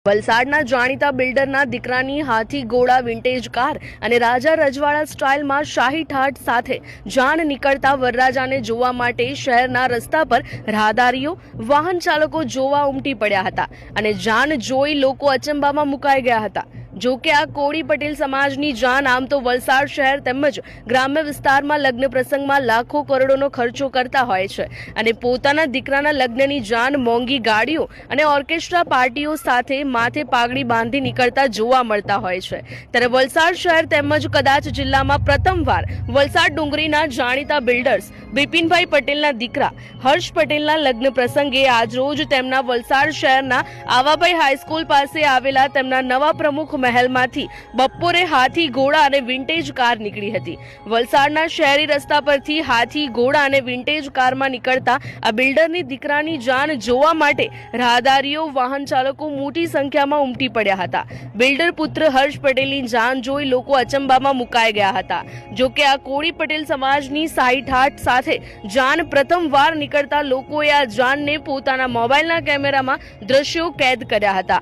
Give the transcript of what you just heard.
વલસાડના જાણીતા બિલ્ડરના દીકરાની હાથી ઘોડા વિન્ટેજ કાર અને રાજા રજવાડા સ્ટાઇલમાં શાહી ઠાઠ સાથે જાન નીકળતા વરરાજાને જોવા માટે શહેરના રસ્તા પર રાહદારીઓ વાહન ચાલકો જોવા ઉમટી પડ્યા હતા અને જાન જોઈ લોકો અચંબામાં મુકાઈ ગયા હતા। જો કે આ કોળી પટેલ સમાજની જાન આમ તો વલસાડ શહેર તેમજ ગ્રામ્ય વિસ્તારમાં લગ્ન પ્રસંગમાં લાખો કરોડોનો ખર્ચો કરતા હોય છે અને પોતાના દીકરાના લગ્નની જાન મોંઘી ગાડીઓ અને ઓર્કેસ્ટ્રા પાર્ટીઓ સાથે માથે પાઘડી બાંધી નીકળતા જોવા મળતા હોય છે। ત્યારે વલસાડ શહેર તેમજ કદાચ જિલ્લામાં પ્રથમવાર વલસાડ ડુંગરીના જાણીતા બિલ્ડર્સ બિપિનભાઈ પટેલના દીકરા હર્ષ પટેલના લગ્ન પ્રસંગે આજરોજ તેમના વલસાડ શહેરના આવાભાઈ હાઈસ્કૂલ પાસે આવેલા તેમના નવા પ્રમુખ મહેલમાંથી બપોરે હાથી ઘોડા અને વિન્ટેજ કાર નીકળી હતી। વલસાડના શહેરી રસ્તા પરથી હાથી ઘોડા અને વિન્ટેજ કારમાં નીકળતા આ બિલ્ડરની દીકરાની જાન જોવા માટે રાહદારીઓ વાહન ચાલકો મોટી સંખ્યામાં ઉમટી પડ્યા હતા। બિલ્ડર પુત્ર હર્ષ પટેલની જાન જોઈ લોકો અચંબામાં મુકાઈ ગયા હતા। જો કે આ કોળી પટેલ સમાજની શાહી ઠાઠ સાથે જાન પ્રથમવાર નીકળતા લોકોએ આ જાનને પોતાના મોબાઈલના કેમેરામાં દ્રશ્યો કેદ કર્યા હતા।